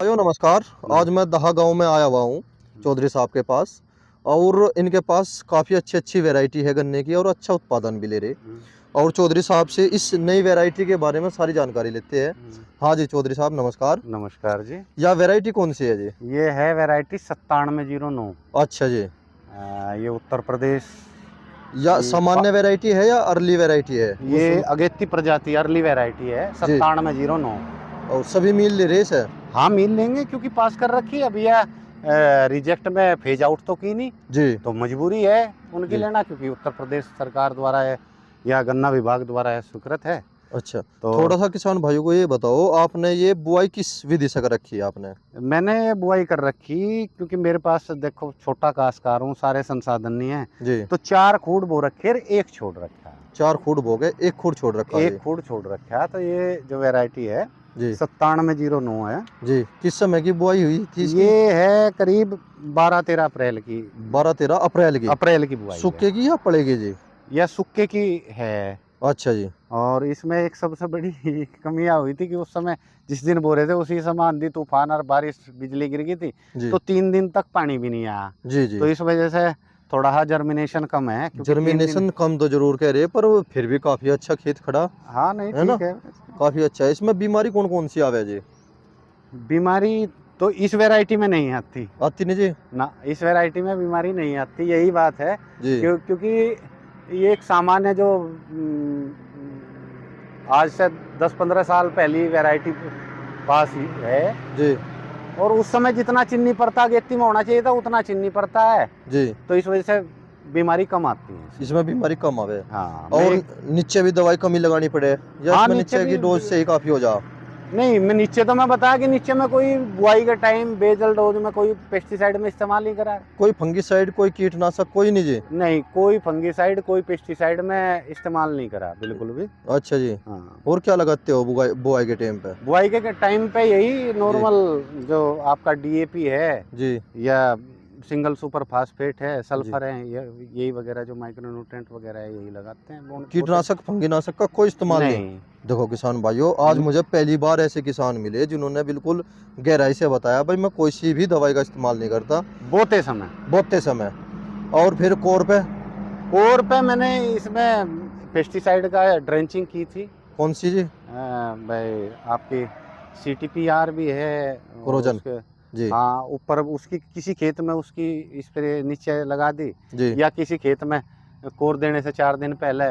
भाइयों नमस्कार। आज मैं दहा गांव में आया हुआ हूँ चौधरी साहब के पास, और इनके पास काफ़ी अच्छी वैरायटी है गन्ने की और अच्छा उत्पादन भी ले रहे। और चौधरी साहब से इस नई वैरायटी के बारे में सारी जानकारी लेते हैं। हाँ जी चौधरी साहब नमस्कार। नमस्कार जी। यह वैरायटी कौन सी है जी? ये है वैरायटी 9709। अच्छा जी। ये उत्तर प्रदेश या की सामान्य वैरायटी है या अर्ली वैरायटी है? ये अगेती प्रजाति अर्ली वैरायटी है जी। 9709। और सभी मील ले रहे है? हाँ मिल लेंगे क्योंकि पास कर रखी है। अभी यह रिजेक्ट में फेज आउट तो की नहीं जी तो मजबूरी है उनकी जी। लेना, क्योंकि उत्तर प्रदेश सरकार द्वारा है या गन्ना विभाग द्वारा है स्वीकृत है। अच्छा, तो थोड़ा सा किसान भाइयों को ये बताओ, आपने ये बुआई किस विधि से कर रखी है आपने? मैंने बुआई कर रखी क्योंकि मेरे पास देखो छोटा काश्तकार हूँ, सारे संसाधन नहीं है, जी। तो 4 खूड़ बो रखे और 1 छोड़ रखा है। 4 खूड़ बो गए, 1 खूड़ छोड़ रखा है। 1 खूड़ छोड़ रखा है। तो ये जो वैरायटी है जी 9709 है जी। किस समय की बुआई हुई थी इसकी? ये है करीब 12-13 अप्रैल की। 12-13 अप्रैल की? अप्रैल की बुआई है। सूखे की या पड़ेगी जी? यह सूखे की है। अच्छा जी। और इसमें एक सबसे बड़ी कमियां हुई थी कि उस समय जिस दिन बो रहे थे उसी समय आंधी तूफान और बारिश बिजली गिर गई थी, जी तो 3 दिन तक पानी भी नहीं आया। जी जी। तो इस वजह से थोड़ा सा जर्मिनेशन कम है, क्योंकि 3 दिन। जर्मिनेशन कम तो जरूर कह रहे, पर वो फिर भी काफी अच्छा खेत खड़ा हाँ नहीं है ना, ठीक है। काफी अच्छा है। इसमें बीमारी कौन कौन सी आवे जी? बीमारी तो इस वैरायटी में नहीं आती आती नहीं जी? ना, इस वैरायटी में बीमारी नहीं आती, यही बात है। जी क्योंकि ये एक सामान्य जो आज से 10-15 साल पहली वैरायटी पास ही है, जी और उस समय जितना चीनी पड़ता गेती में होना चाहिए था उतना चीनी पड़ता है, जी। तो इस वजह से बीमारी कम आती है। इसमें बीमारी कम आवे। हाँ और नीचे भी दवाई कमी लगानी पड़े या हाँ इसमें नीचे नीचे भी की डोज से ही काफी हो जा? नहीं, मैं नीचे तो मैं बताया कि नीचे में कोई बुआई के टाइम बेजल डोज में कोई पेस्टिसाइड में इस्तेमाल नहीं करा है। कोई फंगिसाइड, कोई कीटनाशक, कोई नहीं जी? नहीं, कोई फंगिसाइड कोई पेस्टिसाइड में इस्तेमाल नहीं करा बिल्कुल भी। अच्छा जी। हाँ, और क्या लगाते हो बुआई बुआई के टाइम पे? बुआई के टाइम पे यही नॉर्मल जो आपका डीएपी है जी या सिंगल सुपर फास्फेट है, जी। सल्फर है, यही वगैरह जो माइक्रोन्यूट्रेंट वगैरह है यही लगाते हैं। कीटनाशक फंगीनाशक का कोई इस्तेमाल नहीं? नहीं। देखो किसान भाइयों, आज मुझे पहली बार ऐसे किसान मिले जिन्होंने बिल्कुल गहराई से बताया भाई मैं कोई सी भी दवाई का इस्तेमाल नहीं करता बोते समय बोते समय। और फिर कोर पे मैंने इसमें पेस्टिसाइड का ड्रेंचिंग की थी। कौन सी जी? भाई आपकी CTPR भी है और क्रोजन? उसके जी हाँ ऊपर उसकी किसी खेत में उसकी स्प्रे नीचे लगा दी, जी या किसी खेत में कोर देने से 4 दिन पहले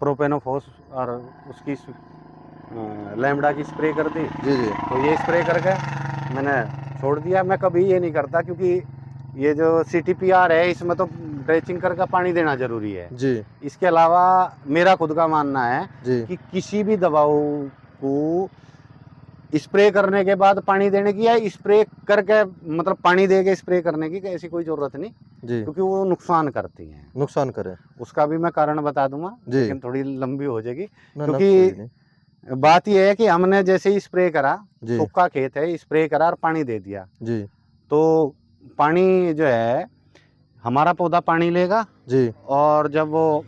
प्रोपेनोफॉस और उसकी लैम्बडा की स्प्रे कर दी। जी जी तो ये स्प्रे करके मैंने छोड़ दिया। मैं कभी ये नहीं करता क्योंकि ये जो CTPR है इसमें तो ड्रेचिंग करके पानी देना जरूरी है। जी इसके अलावा मेरा खुद का मानना है जी कि किसी भी दवाओं को स्प्रे करने के बाद पानी देने की या स्प्रे करके मतलब पानी दे के स्प्रे करने की ऐसी कोई जरूरत नहीं, जी। क्योंकि वो नुकसान करती हैं। नुकसान करे? उसका भी मैं कारण बता दूंगा, जी। लेकिन थोड़ी लंबी हो जाएगी। ना ना कोई नहीं। क्योंकि बात यह है कि हमने जैसे ही स्प्रे करा, जी सूखा खेत है, स्प्रे करा और पानी दे दिया, जी तो पानी जो है हमारा पौधा पानी लेगा, जी और जब वो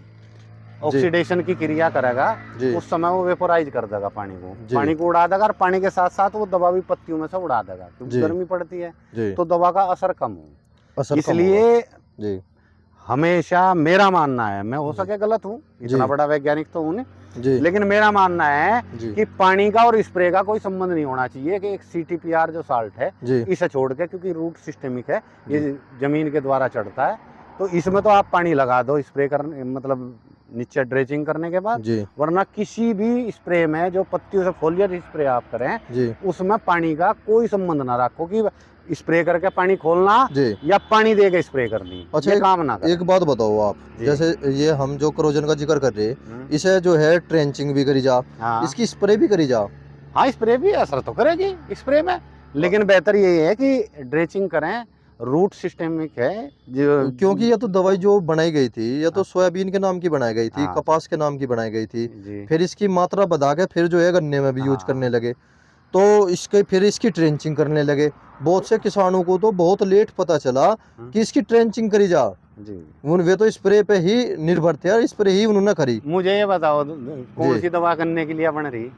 जी ऑक्सीडेशन की क्रिया करेगा जी उस समय वो वेपोराइज कर देगा पानी को, जी पानी को उड़ा देगा, और पानी के साथ साथ वो दवा भी पत्तियों में से उड़ा देगा, क्योंकि जी गर्मी पड़ती है जी। तो दवा का असर कम हो। असर कम होगा। इसलिए जी हमेशा मेरा मानना है, मैं हो जी सके गलत हूँ, जी इतना बड़ा वैज्ञानिक तो हूँ नहीं, जी लेकिन मेरा मानना है जी कि पानी का और स्प्रे का कोई संबंध नहीं होना चाहिए, कि एक CTPR जो साल्ट है जी इसे छोड़ के, क्योंकि रूट सिस्टेमिक है, जी ये जमीन के द्वारा चढ़ता है, तो इसमें तो आप पानी लगा दो स्प्रे करने मतलब नीचे ड्रेचिंग करने के बाद, जी वरना किसी भी स्प्रे में जो पत्तियों से फोलियर स्प्रे आप करें जी उसमें पानी का कोई संबंध ना रखो, कि स्प्रे करके पानी खोलना जी। या पानी दे के स्प्रे करनी, अच्छा ये काम ना करें। एक बात बताओ आप, जी। जैसे ये हम जो क्रोजन का जिक्र कर रहे इसे जो है ट्रेंचिंग भी करी जा, हाँ इसकी स्प्रे भी करी जा? हाँ, स्प्रे भी असर तो करेगी स्प्रे में, लेकिन बेहतर ये है कि ड्रेचिंग करें, रूट सिस्टेमिक है जो। क्योंकि ये तो दवाई जो बनाई गई थी ये तो हाँ सोयाबीन के नाम की बनाई गई थी, हाँ कपास के नाम की बनाई गई थी, जी फिर इसकी मात्रा बढ़ा के फिर जो है गन्ने में भी यूज करने हाँ लगे, तो इसके फिर इसकी ट्रेंचिंग करने लगे। बहुत से किसानों को तो बहुत लेट पता चला कि इसकी ट्रेंचिंग करी जा। जी। वे तो स्प्रे पे ही निर्भर थे और स्प्रे ही उन्होंने करी। मुझे ये बताओ जी कौन सी दवा करने के लिए बन रही?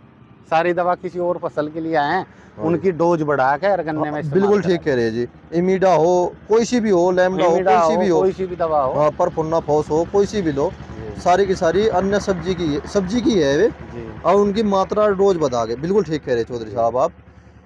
सारी दवा किसी और फसल के लिए आए हैं, उनकी डोज बढ़ा के और गन्ने में इस्तेमाल बिल्कुल ठीक करें। कह रहे हैं जी। इमीडा हो, कोई सी भी हो, लैम्डा हो, इमिडा कोई सी भी हो, कोई सी भी दवा हो। हाँ, परफुन्ना फॉस हो, कोई सी भी लो, जी, सारी की सारी अन्य सब्जी की है वे, जी, और उनकी मात्रा डोज बता के। बिल्कुल ठीक कह रहे हैं चौधरी जी, साहब आप।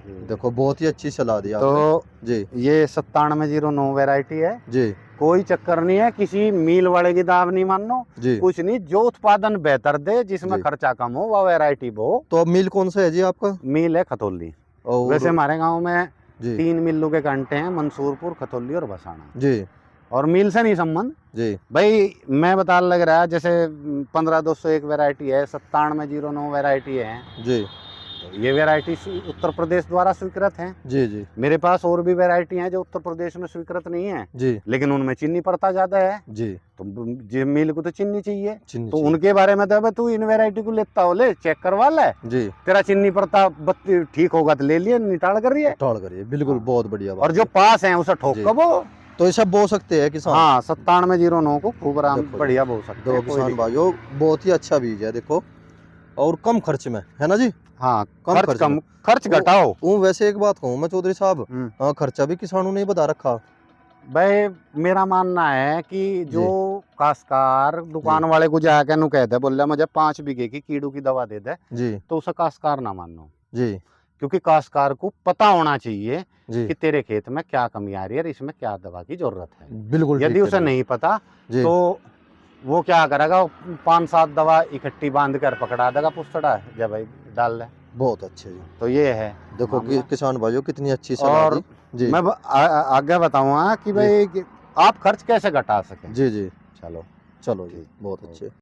जी। देखो बहुत ही अच्छी सलाह दी आपने। तो जी ये 9709 वैरायटी है। जी कोई चक्कर नहीं है, किसी मील वाले की दाव नहीं मानो, जी कुछ नहीं, जो उत्पादन बेहतर दे, जिसमें जी। खर्चा कम हो, वह वैरायटी बो। तो अब मिल कौन सा है जी आपका? मील है खतौली। वैसे और हमारे गांव में जी 3 मिलों के कांटे हैं, मंसूरपुर, खतौली और बसाना। जी और मील से नहीं संबंध जी भाई, मैं बता लग रहा है, जैसे 15201 वैरायटी है, 9709 वैरायटी है, जी तो ये वैरायटी उत्तर प्रदेश द्वारा स्वीकृत है। जी जी मेरे पास और भी वैरायटी हैं जो उत्तर प्रदेश में स्वीकृत नहीं है, जी लेकिन उनमें चीनी पड़ता ज्यादा है, जी। तो जी मिल को तो चीनी चाहिए। चीनी तो चाहिए। उनके बारे में तो तू इन वैरायटी को लेता हो, ले चेक करवा ले, जी तेरा चीनी पड़ता बत्ती ठीक होगा तो ले लिए, निटाल कर रही है। टाल करिए, बिल्कुल हाँ। बहुत बढ़िया बात और जो है। पास है उसे ठोक जी। कबो। तो ये सब बो सकते हैं किसान? हाँ, 9709 को खूब आराम देखो जी, बढ़िया बो सकते दो हैं, कोई किसान दिक्कत भाइयों, बहुत ही अच्छा बीज है देखो, और कम खर्च में है ना जी। हाँ, कम खर्च खर्च कम, में। खर्च वो- घटाओ। वो वैसे एक बात कहूँ मैं चौधरी साहब, हम्म। हाँ, खर्चा भी किसानों ने ही बता रखा। भाई मेरा मानना है कि जो जी काश्तकार दुकान जी वाले को जाके नु कहते बोले मुझे 5 बीघे की कीड़ू की दवा दे दे, जी तो उसे काश्तकार ना मानो। जी क्योंकि काश्तकार को पता होना चाहिए जी। कि तेरे खेत में क्या कमी आ रही है और इसमें क्या दवा की जरूरत है। बिल्कुल ठीक यदि कह उसे रहे हैं। नहीं पता जी तो वो क्या करेगा, 5-7 दवा इकट्ठी बांध कर पकड़ा देगा पुस्तड़ा, जब भाई डाल ले। बहुत अच्छे जी। तो ये है देखो मामला। किसान भाइयों कितनी अच्छी सलाह और दी। जी मैं आगे बताऊंगा कि जी भाई आप खर्च कैसे घटा सकें। जी जी। चलो चलो जी, ठीक, बहुत ओके। अच्छे।